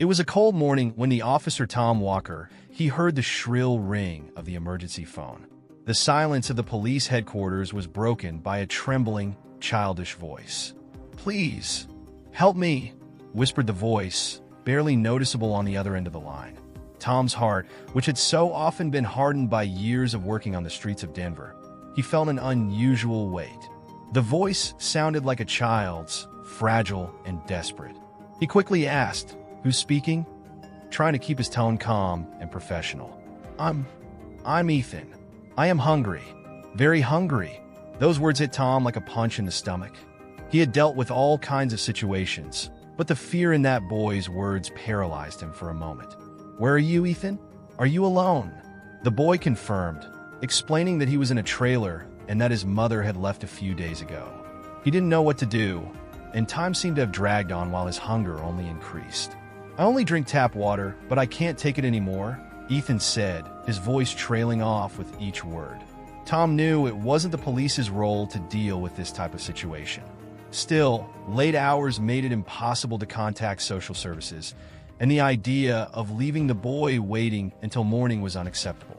It was a cold morning when the officer Tom Walker, he heard the shrill ring of the emergency phone. The silence of the police headquarters was broken by a trembling, childish voice. "Please, help me," whispered the voice, barely noticeable on the other end of the line. Tom's heart, which had so often been hardened by years of working on the streets of Denver, he felt an unusual weight. The voice sounded like a child's, fragile and desperate. He quickly asked, "Who's speaking?" trying to keep his tone calm and professional. I'm Ethan. I am hungry. Very hungry." Those words hit Tom like a punch in the stomach. He had dealt with all kinds of situations, but the fear in that boy's words paralyzed him for a moment. "Where are you, Ethan? Are you alone?" The boy confirmed, explaining that he was in a trailer and that his mother had left a few days ago. He didn't know what to do, and time seemed to have dragged on while his hunger only increased. "I only drink tap water, but I can't take it anymore," Ethan said, his voice trailing off with each word. Tom knew it wasn't the police's role to deal with this type of situation. Still, late hours made it impossible to contact social services, and the idea of leaving the boy waiting until morning was unacceptable.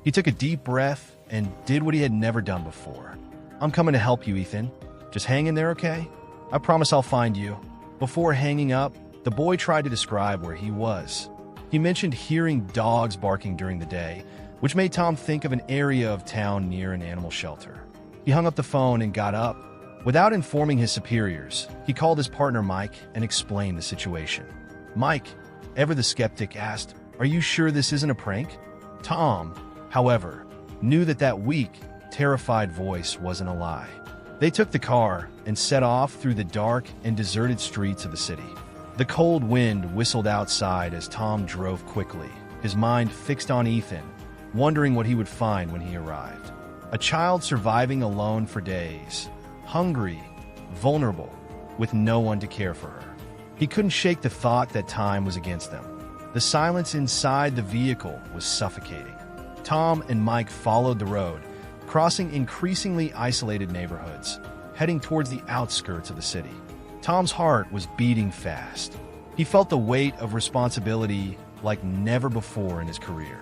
He took a deep breath and did what he had never done before. "I'm coming to help you, Ethan. Just hang in there, okay? I promise I'll find you." Before hanging up, the boy tried to describe where he was. He mentioned hearing dogs barking during the day, which made Tom think of an area of town near an animal shelter. He hung up the phone and got up. Without informing his superiors, he called his partner Mike and explained the situation. Mike, ever the skeptic, asked, "Are you sure this isn't a prank?" Tom, however, knew that weak, terrified voice wasn't a lie. They took the car and set off through the dark and deserted streets of the city. The cold wind whistled outside as Tom drove quickly, his mind fixed on Ethan, wondering what he would find when he arrived. A child surviving alone for days, hungry, vulnerable, with no one to care for her. He couldn't shake the thought that time was against them. The silence inside the vehicle was suffocating. Tom and Mike followed the road, crossing increasingly isolated neighborhoods, heading towards the outskirts of the city. Tom's heart was beating fast. He felt the weight of responsibility like never before in his career.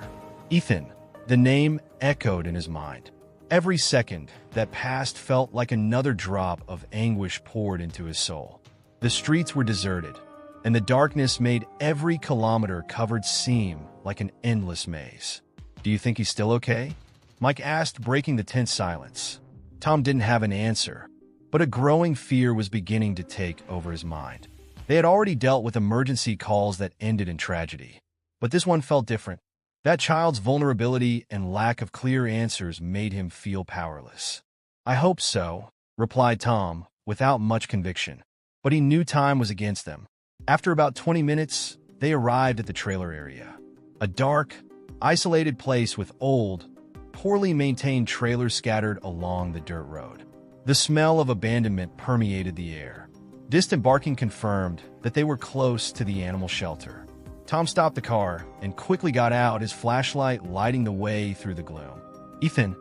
Ethan, the name echoed in his mind. Every second that passed felt like another drop of anguish poured into his soul. The streets were deserted, and the darkness made every kilometer covered seem like an endless maze. "Do you think he's still okay?" Mike asked, breaking the tense silence. Tom didn't have an answer, but a growing fear was beginning to take over his mind. They had already dealt with emergency calls that ended in tragedy, but this one felt different. That child's vulnerability and lack of clear answers made him feel powerless. "I hope so," replied Tom, without much conviction, but he knew time was against them. After about 20 minutes, they arrived at the trailer area. A dark, isolated place with old, poorly maintained trailers scattered along the dirt road. The smell of abandonment permeated the air. Distant barking confirmed that they were close to the animal shelter. Tom stopped the car and quickly got out, his flashlight lighting the way through the gloom. "Ethan,"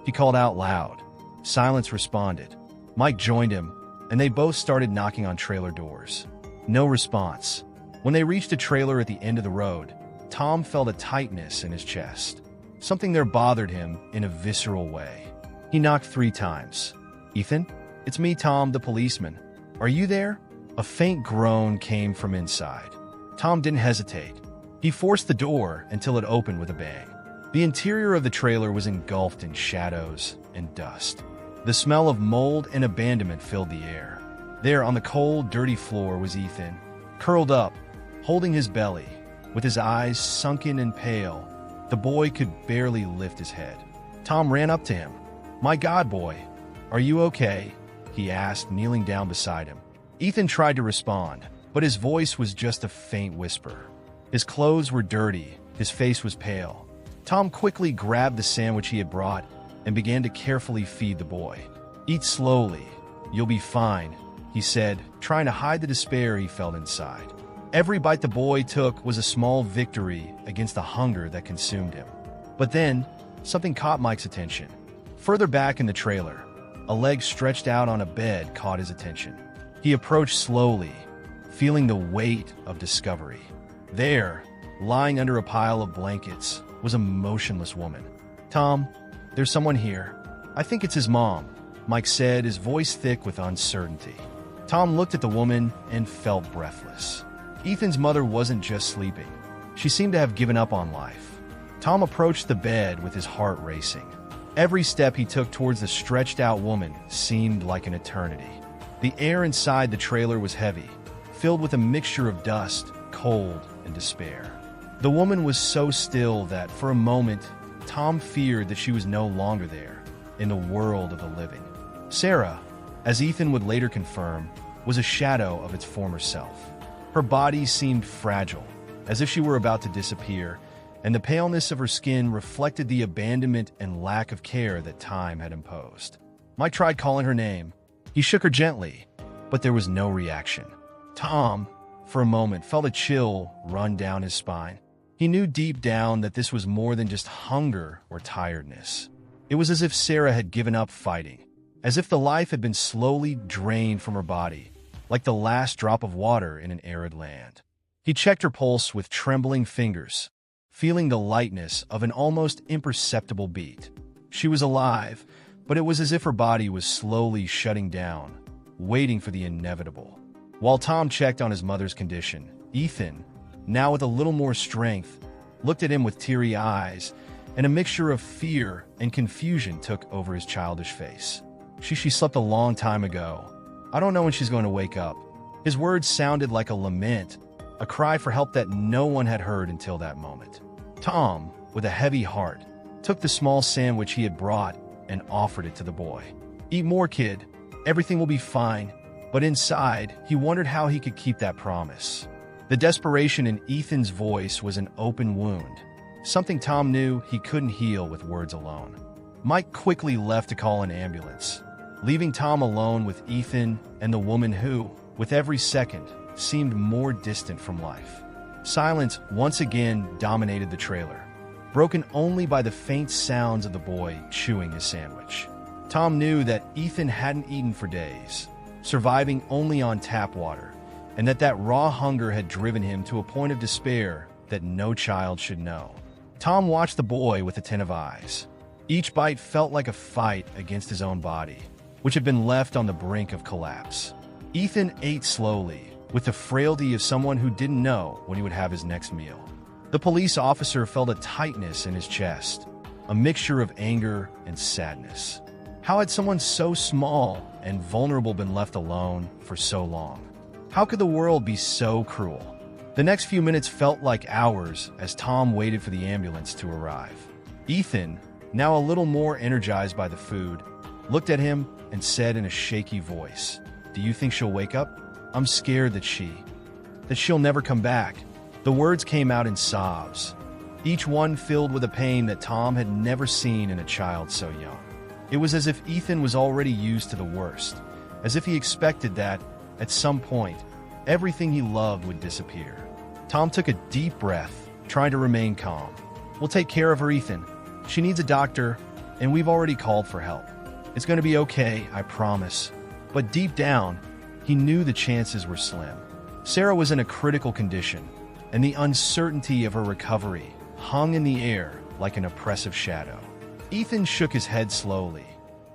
he called out loud. Silence responded. Mike joined him, and they both started knocking on trailer doors. No response. When they reached a trailer at the end of the road, Tom felt a tightness in his chest. Something there bothered him in a visceral way. He knocked 3 times. "Ethan? It's me, Tom, the policeman. Are you there?" A faint groan came from inside. Tom didn't hesitate. He forced the door until it opened with a bang. The interior of the trailer was engulfed in shadows and dust. The smell of mold and abandonment filled the air. There on the cold, dirty floor was Ethan, curled up, holding his belly, with his eyes sunken and pale. The boy could barely lift his head. Tom ran up to him. "My God, boy, are you okay?" he asked, kneeling down beside him. Ethan tried to respond, but his voice was just a faint whisper. His clothes were dirty, his face was pale. Tom quickly grabbed the sandwich he had brought and began to carefully feed the boy. "Eat slowly. You'll be fine," he said, trying to hide the despair he felt inside. Every bite the boy took was a small victory against the hunger that consumed him. But then, something caught Mike's attention. Further back in the trailer, a leg stretched out on a bed caught his attention. He approached slowly, feeling the weight of discovery. There, lying under a pile of blankets, was a motionless woman. "Tom, there's someone here. I think it's his mom," Mike said, his voice thick with uncertainty. Tom looked at the woman and felt breathless. Ethan's mother wasn't just sleeping. She seemed to have given up on life. Tom approached the bed with his heart racing. Every step he took towards the stretched-out woman seemed like an eternity. The air inside the trailer was heavy, filled with a mixture of dust, cold, and despair. The woman was so still that, for a moment, Tom feared that she was no longer there, in the world of the living. Sarah, as Ethan would later confirm, was a shadow of its former self. Her body seemed fragile, as if she were about to disappear, and the paleness of her skin reflected the abandonment and lack of care that time had imposed. Mike tried calling her name. He shook her gently, but there was no reaction. Tom, for a moment, felt a chill run down his spine. He knew deep down that this was more than just hunger or tiredness. It was as if Sarah had given up fighting, as if the life had been slowly drained from her body, like the last drop of water in an arid land. He checked her pulse with trembling fingers, feeling the lightness of an almost imperceptible beat. She was alive, but it was as if her body was slowly shutting down, waiting for the inevitable. While Tom checked on his mother's condition, Ethan, now with a little more strength, looked at him with teary eyes, and a mixture of fear and confusion took over his childish face. She slept a long time ago. I don't know when she's going to wake up." His words sounded like a lament, a cry for help that no one had heard until that moment. Tom, with a heavy heart, took the small sandwich he had brought and offered it to the boy. "Eat more, kid. Everything will be fine." But inside, he wondered how he could keep that promise. The desperation in Ethan's voice was an open wound, something Tom knew he couldn't heal with words alone. Mike quickly left to call an ambulance, leaving Tom alone with Ethan and the woman who, with every second, seemed more distant from life. Silence once again dominated the trailer, broken only by the faint sounds of the boy chewing his sandwich. Tom knew that Ethan hadn't eaten for days, surviving only on tap water, and that raw hunger had driven him to a point of despair that no child should know. Tom watched the boy with attentive eyes. Each bite felt like a fight against his own body, which had been left on the brink of collapse. Ethan ate slowly, with the frailty of someone who didn't know when he would have his next meal. The police officer felt a tightness in his chest, a mixture of anger and sadness. How had someone so small and vulnerable been left alone for so long? How could the world be so cruel? The next few minutes felt like hours as Tom waited for the ambulance to arrive. Ethan, now a little more energized by the food, looked at him and said in a shaky voice, "Do you think she'll wake up? I'm scared that she'll never come back." The words came out in sobs, each one filled with a pain that Tom had never seen in a child so young. It was as if Ethan was already used to the worst, as if he expected that, at some point, everything he loved would disappear. Tom took a deep breath, trying to remain calm. "We'll take care of her, Ethan. She needs a doctor, and we've already called for help. It's going to be okay, I promise." But deep down, he knew the chances were slim. Sarah was in a critical condition, and the uncertainty of her recovery hung in the air like an oppressive shadow. Ethan shook his head slowly,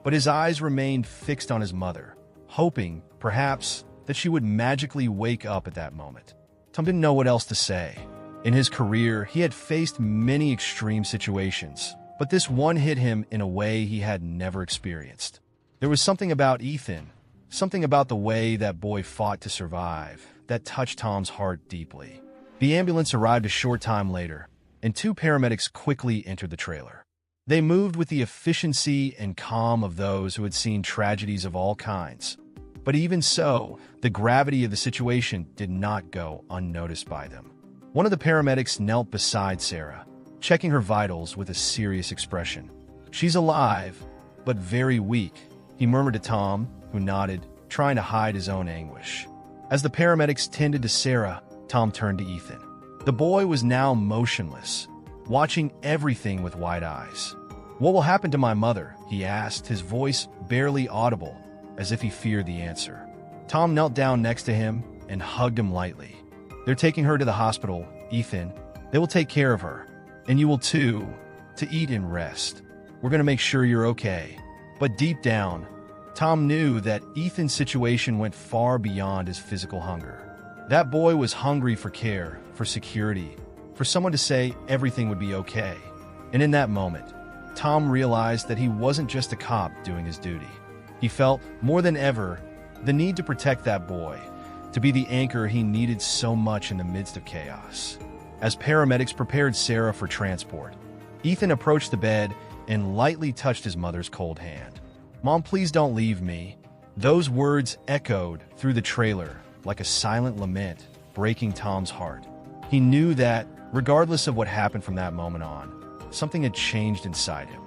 but his eyes remained fixed on his mother, hoping, perhaps, that she would magically wake up at that moment. Tom didn't know what else to say. In his career, he had faced many extreme situations, but this one hit him in a way he had never experienced. There was something about Ethan, something about the way that boy fought to survive, that touched Tom's heart deeply. The ambulance arrived a short time later, and two paramedics quickly entered the trailer. They moved with the efficiency and calm of those who had seen tragedies of all kinds. But even so, the gravity of the situation did not go unnoticed by them. One of the paramedics knelt beside Sarah, checking her vitals with a serious expression. "She's alive, but very weak," he murmured to Tom, who nodded, trying to hide his own anguish. As the paramedics tended to Sarah, Tom turned to Ethan. The boy was now motionless, watching everything with wide eyes. "What will happen to my mother?" he asked, his voice barely audible, as if he feared the answer. Tom knelt down next to him and hugged him lightly. "They're taking her to the hospital. Ethan, they will take care of her. And you will too, to eat and rest. We're going to make sure you're okay." But deep down, Tom knew that Ethan's situation went far beyond his physical hunger. That boy was hungry for care, for security, for someone to say everything would be okay. And in that moment, Tom realized that he wasn't just a cop doing his duty. He felt, more than ever, the need to protect that boy, to be the anchor he needed so much in the midst of chaos. As paramedics prepared Sarah for transport, Ethan approached the bed and lightly touched his mother's cold hand. "Mom, please don't leave me." Those words echoed through the trailer like a silent lament, breaking Tom's heart. He knew that, regardless of what happened from that moment on, something had changed inside him.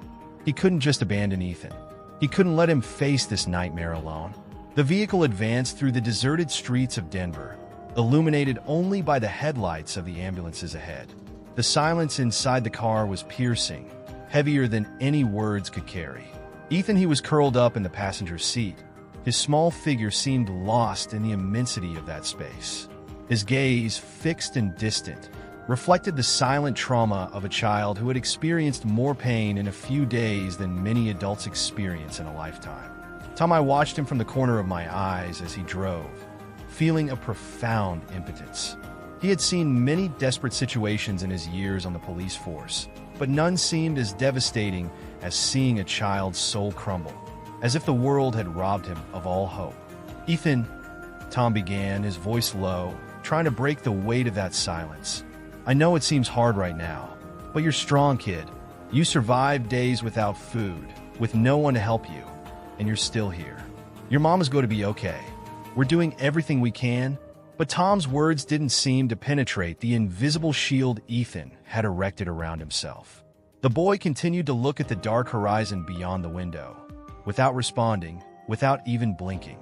He couldn't just abandon Ethan. He couldn't let him face this nightmare alone. The vehicle advanced through the deserted streets of Denver, illuminated only by the headlights of the ambulances ahead. The silence inside the car was piercing, heavier than any words could carry. Ethan, he was curled up in the passenger seat. His small figure seemed lost in the immensity of that space. His gaze, fixed and distant, reflected the silent trauma of a child who had experienced more pain in a few days than many adults experience in a lifetime. Tom, I watched him from the corner of my eyes as he drove, feeling a profound impotence. He had seen many desperate situations in his years on the police force, but none seemed as devastating as seeing a child's soul crumble, as if the world had robbed him of all hope. "Ethan," Tom began, his voice low, trying to break the weight of that silence. "I know it seems hard right now, but you're strong, kid. You survived days without food, with no one to help you, and you're still here. Your mom is going to be okay. We're doing everything we can." But Tom's words didn't seem to penetrate the invisible shield Ethan had erected around himself. The boy continued to look at the dark horizon beyond the window, without responding, without even blinking.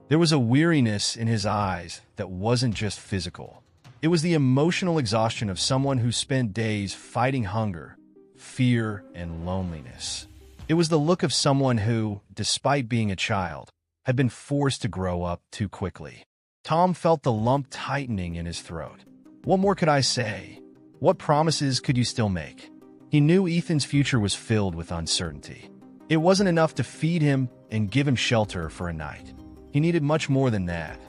There was a weariness in his eyes that wasn't just physical. It was the emotional exhaustion of someone who spent days fighting hunger, fear, and loneliness. It was the look of someone who, despite being a child, had been forced to grow up too quickly. Tom felt the lump tightening in his throat. What more could I say? What promises could you still make? He knew Ethan's future was filled with uncertainty. It wasn't enough to feed him and give him shelter for a night. He needed much more than that.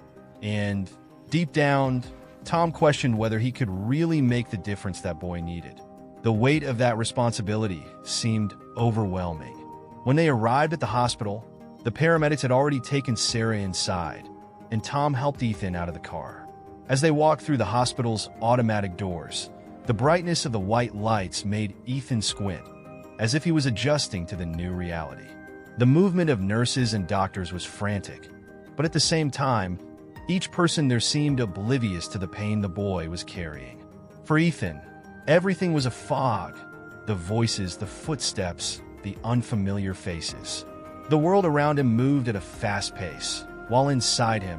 And deep down, Tom questioned whether he could really make the difference that boy needed. The weight of that responsibility seemed overwhelming. When they arrived at the hospital, the paramedics had already taken Sarah inside, and Tom helped Ethan out of the car. As they walked through the hospital's automatic doors, the brightness of the white lights made Ethan squint, as if he was adjusting to the new reality. The movement of nurses and doctors was frantic, but at the same time, each person there seemed oblivious to the pain the boy was carrying. For Ethan, everything was a fog. The voices, the footsteps, the unfamiliar faces. The world around him moved at a fast pace, while inside him,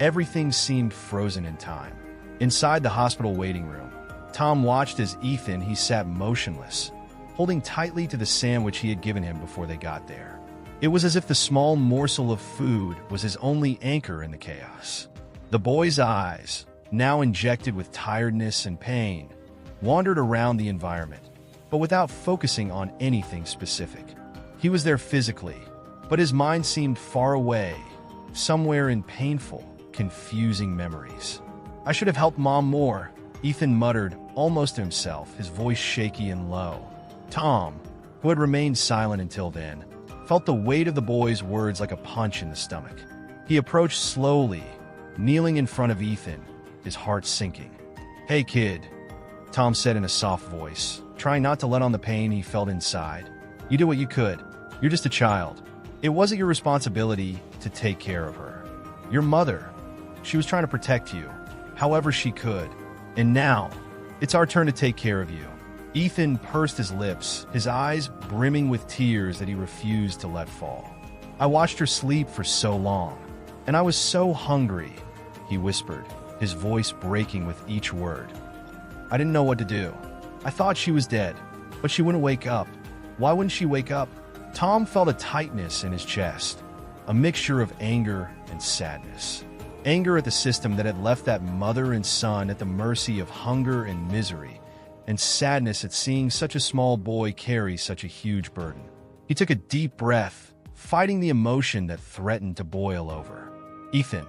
everything seemed frozen in time. Inside the hospital waiting room, Tom watched as Ethan, he sat motionless, holding tightly to the sandwich he had given him before they got there. It was as if the small morsel of food was his only anchor in the chaos. The boy's eyes, now injected with tiredness and pain, wandered around the environment, but without focusing on anything specific. He was there physically, but his mind seemed far away, somewhere in painful, confusing memories. "I should have helped Mom more," Ethan muttered, almost to himself, his voice shaky and low. Tom, who had remained silent until then, felt the weight of the boy's words like a punch in the stomach. He approached slowly, kneeling in front of Ethan, his heart sinking. "Hey, kid," Tom said in a soft voice, trying not to let on the pain he felt inside. "You did what you could. You're just a child. It wasn't your responsibility to take care of her. Your mother, she was trying to protect you, however she could. And now, it's our turn to take care of you." Ethan pursed his lips, his eyes brimming with tears that he refused to let fall. "I watched her sleep for so long, and I was so hungry," he whispered, his voice breaking with each word. "I didn't know what to do. I thought she was dead, but she wouldn't wake up. Why wouldn't she wake up?" Tom felt a tightness in his chest, a mixture of anger and sadness. Anger at the system that had left that mother and son at the mercy of hunger and misery, and sadness at seeing such a small boy carry such a huge burden. He took a deep breath, fighting the emotion that threatened to boil over. "Ethan,"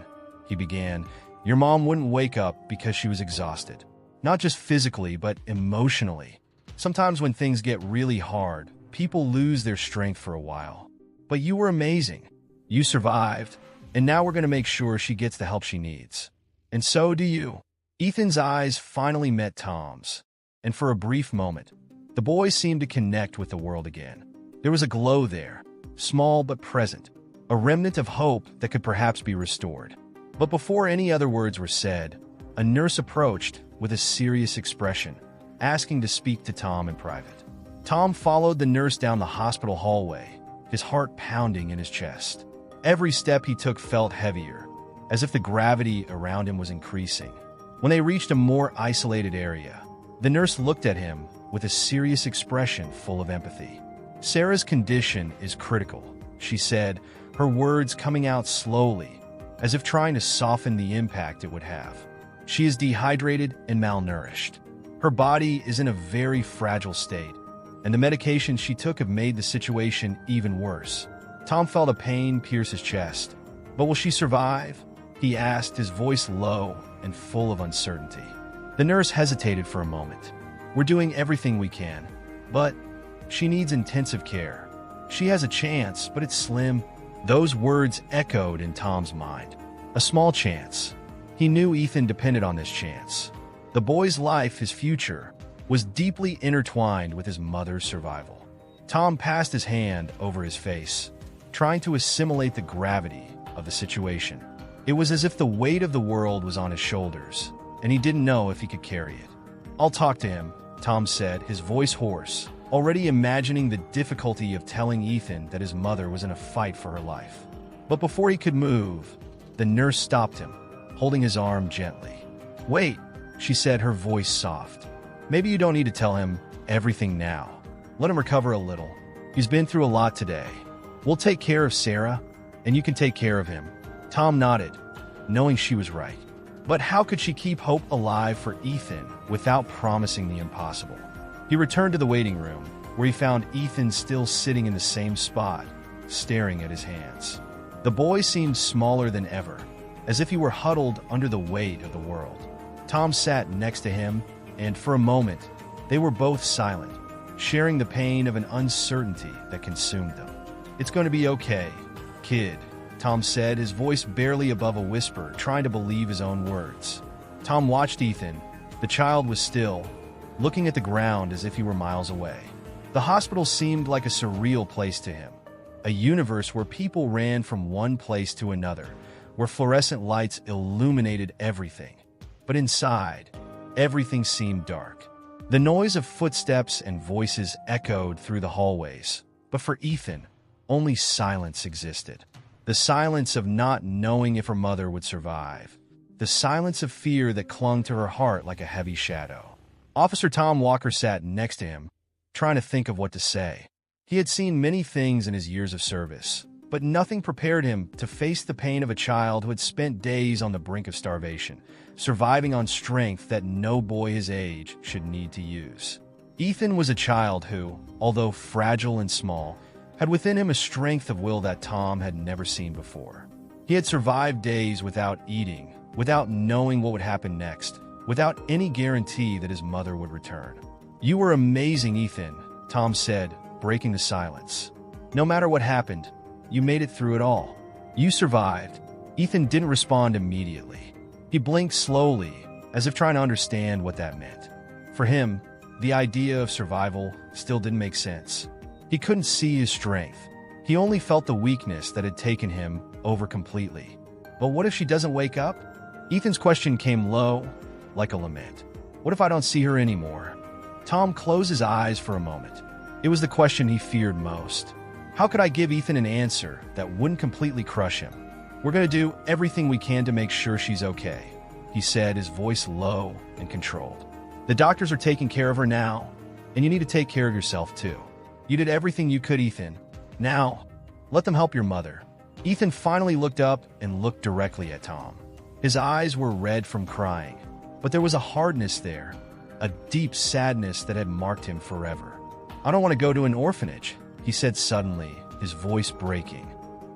he began, "your mom wouldn't wake up because she was exhausted. Not just physically, but emotionally. Sometimes when things get really hard, people lose their strength for a while. But you were amazing. You survived, and now we're going to make sure she gets the help she needs. And so do you." Ethan's eyes finally met Tom's, and for a brief moment, the boy seemed to connect with the world again. There was a glow there, small but present, a remnant of hope that could perhaps be restored. But before any other words were said, a nurse approached with a serious expression, asking to speak to Tom in private. Tom followed the nurse down the hospital hallway, his heart pounding in his chest. Every step he took felt heavier, as if the gravity around him was increasing. When they reached a more isolated area, the nurse looked at him with a serious expression full of empathy. "Sarah's condition is critical," she said, her words coming out slowly, as if trying to soften the impact it would have. "She is dehydrated and malnourished. Her body is in a very fragile state, and the medications she took have made the situation even worse." Tom felt a pain pierce his chest. "But will she survive?" he asked, his voice low and full of uncertainty. The nurse hesitated for a moment. "We're doing everything we can, but she needs intensive care. She has a chance, but it's slim." Those words echoed in Tom's mind. A small chance. He knew Ethan depended on this chance. The boy's life, his future, was deeply intertwined with his mother's survival. Tom passed his hand over his face, trying to assimilate the gravity of the situation. It was as if the weight of the world was on his shoulders, and he didn't know if he could carry it. "I'll talk to him," Tom said, his voice hoarse, already imagining the difficulty of telling Ethan that his mother was in a fight for her life. But before he could move, the nurse stopped him, holding his arm gently. "Wait," she said, her voice soft. "Maybe you don't need to tell him everything now. Let him recover a little. He's been through a lot today. We'll take care of Sarah, and you can take care of him." Tom nodded, knowing she was right. But how could she keep hope alive for Ethan without promising the impossible? He returned to the waiting room, where he found Ethan still sitting in the same spot, staring at his hands. The boy seemed smaller than ever, as if he were huddled under the weight of the world. Tom sat next to him, and for a moment, they were both silent, sharing the pain of an uncertainty that consumed them. "It's going to be okay, kid," Tom said, his voice barely above a whisper, trying to believe his own words. Tom watched Ethan. The child was still, looking at the ground as if he were miles away. The hospital seemed like a surreal place to him, a universe where people ran from one place to another, where fluorescent lights illuminated everything. But inside, everything seemed dark. The noise of footsteps and voices echoed through the hallways, but for Ethan, only silence existed. The silence of not knowing if her mother would survive. The silence of fear that clung to her heart like a heavy shadow. Officer Tom Walker sat next to him, trying to think of what to say. He had seen many things in his years of service, but nothing prepared him to face the pain of a child who had spent days on the brink of starvation, surviving on strength that no boy his age should need to use. Ethan was a child who, although fragile and small, had within him a strength of will that Tom had never seen before. He had survived days without eating, without knowing what would happen next, without any guarantee that his mother would return. "You were amazing, Ethan," Tom said, breaking the silence. "No matter what happened, you made it through it all. You survived." Ethan didn't respond immediately. He blinked slowly, as if trying to understand what that meant. For him, the idea of survival still didn't make sense. He couldn't see his strength. He only felt the weakness that had taken him over completely. But what if she doesn't wake up? Ethan's question came low, like a lament. What if I don't see her anymore? Tom closed his eyes for a moment. It was the question he feared most. How could I give Ethan an answer that wouldn't completely crush him? "We're going to do everything we can to make sure she's okay," he said, his voice low and controlled. "The doctors are taking care of her now, and you need to take care of yourself too. You did everything you could, Ethan. Now, let them help your mother." Ethan finally looked up and looked directly at Tom. His eyes were red from crying, but there was a hardness there, a deep sadness that had marked him forever. "I don't want to go to an orphanage," he said suddenly, his voice breaking.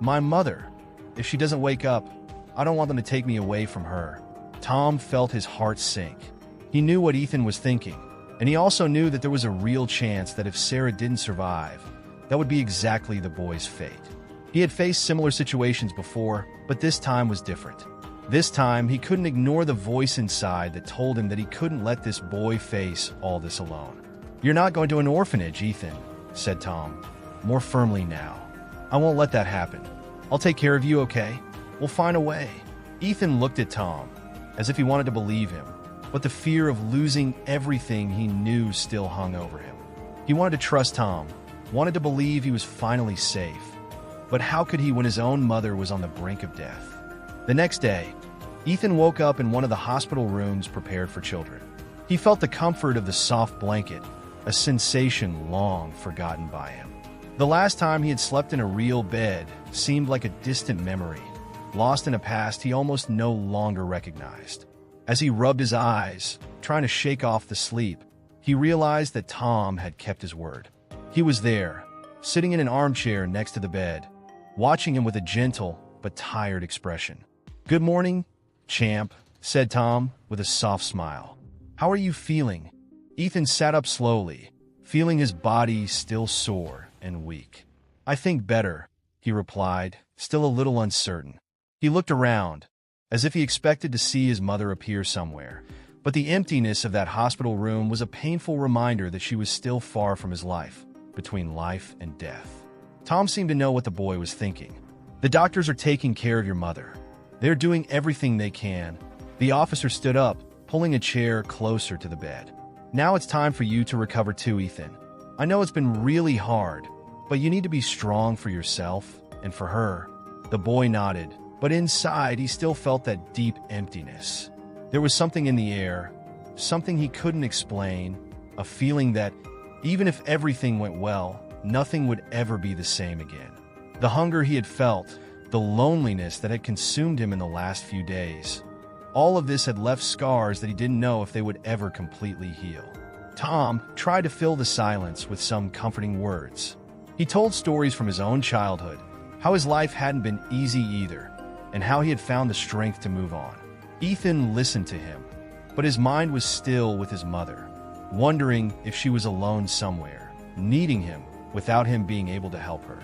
"My mother, if she doesn't wake up, I don't want them to take me away from her." Tom felt his heart sink. He knew what Ethan was thinking, and he also knew that there was a real chance that if Sarah didn't survive, that would be exactly the boy's fate. He had faced similar situations before, but this time was different. This time, he couldn't ignore the voice inside that told him that he couldn't let this boy face all this alone. "You're not going to an orphanage, Ethan," said Tom, more firmly now. "I won't let that happen. I'll take care of you, okay? We'll find a way." Ethan looked at Tom, as if he wanted to believe him, but the fear of losing everything he knew still hung over him. He wanted to trust Tom, wanted to believe he was finally safe. But how could he when his own mother was on the brink of death? The next day, Ethan woke up in one of the hospital rooms prepared for children. He felt the comfort of the soft blanket, a sensation long forgotten by him. The last time he had slept in a real bed seemed like a distant memory, lost in a past he almost no longer recognized. As he rubbed his eyes, trying to shake off the sleep, he realized that Tom had kept his word. He was there, sitting in an armchair next to the bed, watching him with a gentle but tired expression. "Good morning, champ," said Tom with a soft smile. "How are you feeling?" Ethan sat up slowly, feeling his body still sore and weak. "I think better," he replied, still a little uncertain. He looked around, as if he expected to see his mother appear somewhere, but the emptiness of that hospital room was a painful reminder that she was still far from his life, between life and death. Tom seemed to know what the boy was thinking. "The doctors are taking care of your mother. They're doing everything they can." The officer stood up, pulling a chair closer to the bed. "Now it's time for you to recover too, Ethan. I know it's been really hard, but you need to be strong for yourself and for her." The boy nodded, but inside he still felt that deep emptiness. There was something in the air, something he couldn't explain, a feeling that, even if everything went well, nothing would ever be the same again. The hunger he had felt, the loneliness that had consumed him in the last few days, all of this had left scars that he didn't know if they would ever completely heal. Tom tried to fill the silence with some comforting words. He told stories from his own childhood, how his life hadn't been easy either, and how he had found the strength to move on. Ethan listened to him, but his mind was still with his mother, wondering if she was alone somewhere, needing him without him being able to help her.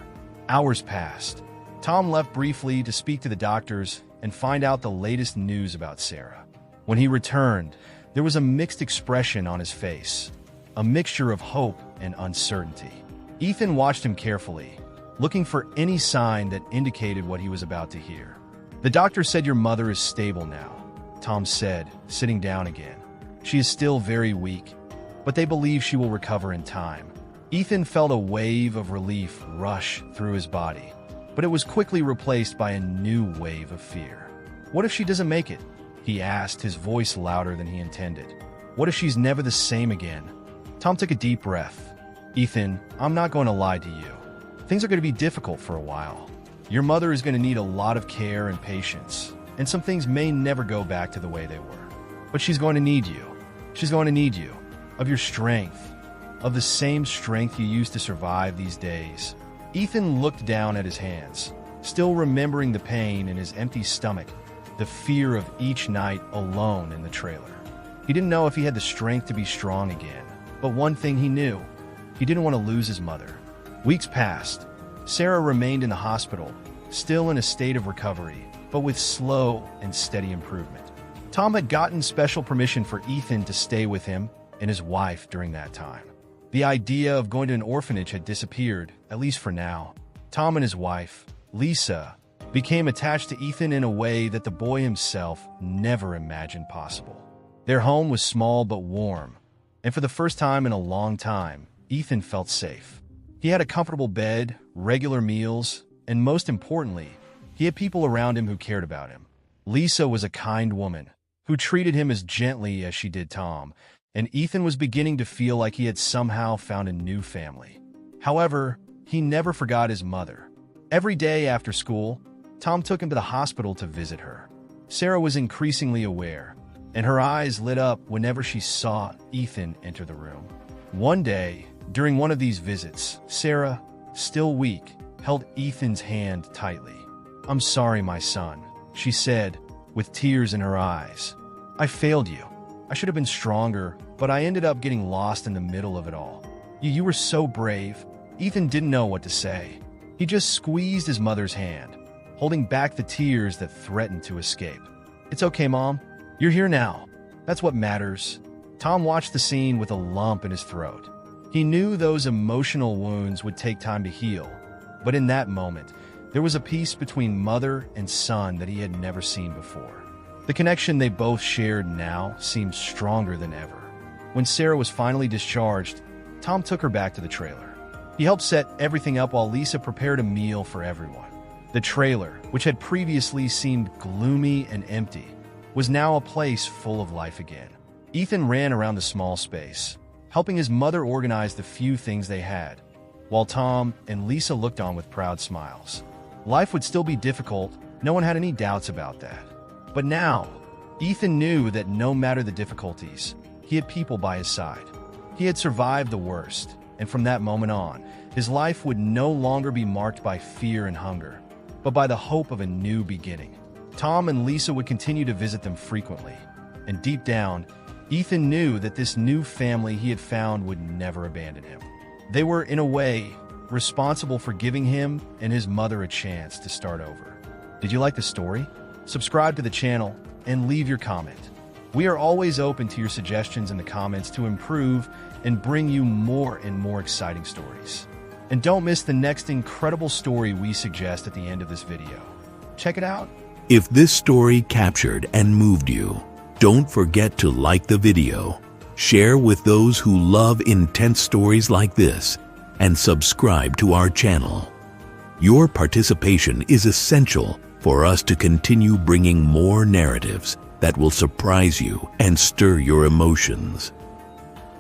Hours passed. Tom left briefly to speak to the doctors and find out the latest news about Sarah. When he returned, there was a mixed expression on his face, a mixture of hope and uncertainty. Ethan watched him carefully, looking for any sign that indicated what he was about to hear. "The doctor said your mother is stable now," Tom said, sitting down again. "She is still very weak, but they believe she will recover in time." Ethan felt a wave of relief rush through his body, but it was quickly replaced by a new wave of fear. "What if she doesn't make it?" he asked, his voice louder than he intended. "What if she's never the same again?" Tom took a deep breath. "Ethan, I'm not going to lie to you. Things are going to be difficult for a while. Your mother is going to need a lot of care and patience, and some things may never go back to the way they were. But she's going to need you. She's going to need you, of your strength, of the same strength you used to survive these days." Ethan looked down at his hands, still remembering the pain in his empty stomach, the fear of each night alone in the trailer. He didn't know if he had the strength to be strong again, but one thing he knew: he didn't want to lose his mother. Weeks passed. Sarah remained in the hospital, still in a state of recovery, but with slow and steady improvement. Tom had gotten special permission for Ethan to stay with him and his wife during that time. The idea of going to an orphanage had disappeared, at least for now. Tom and his wife, Lisa, became attached to Ethan in a way that the boy himself never imagined possible. Their home was small but warm, and for the first time in a long time, Ethan felt safe. He had a comfortable bed, regular meals, and most importantly, he had people around him who cared about him. Lisa was a kind woman who treated him as gently as she did Tom, and Ethan was beginning to feel like he had somehow found a new family. However, he never forgot his mother. Every day after school, Tom took him to the hospital to visit her. Sarah was increasingly aware, and her eyes lit up whenever she saw Ethan enter the room. One day, during one of these visits, Sarah, still weak, held Ethan's hand tightly. "I'm sorry, my son," she said, with tears in her eyes. "I failed you. I should have been stronger, but I ended up getting lost in the middle of it all. You were so brave." Ethan didn't know what to say. He just squeezed his mother's hand, holding back the tears that threatened to escape. "It's okay, Mom. You're here now. That's what matters." Tom watched the scene with a lump in his throat. He knew those emotional wounds would take time to heal, but in that moment, there was a peace between mother and son that he had never seen before. The connection they both shared now seemed stronger than ever. When Sarah was finally discharged, Tom took her back to the trailer. He helped set everything up while Lisa prepared a meal for everyone. The trailer, which had previously seemed gloomy and empty, was now a place full of life again. Ethan ran around the small space, helping his mother organize the few things they had, while Tom and Lisa looked on with proud smiles. Life would still be difficult, no one had any doubts about that. But now, Ethan knew that no matter the difficulties, he had people by his side. He had survived the worst, and from that moment on, his life would no longer be marked by fear and hunger, but by the hope of a new beginning. Tom and Lisa would continue to visit them frequently, and deep down, Ethan knew that this new family he had found would never abandon him. They were, in a way, responsible for giving him and his mother a chance to start over. Did you like the story? Subscribe to the channel and leave your comment. We are always open to your suggestions in the comments to improve and bring you more and more exciting stories. And don't miss the next incredible story we suggest at the end of this video. Check it out. If this story captured and moved you, don't forget to like the video, share with those who love intense stories like this, and subscribe to our channel. Your participation is essential for us to continue bringing more narratives that will surprise you and stir your emotions.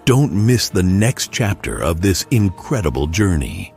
Don't miss the next chapter of this incredible journey.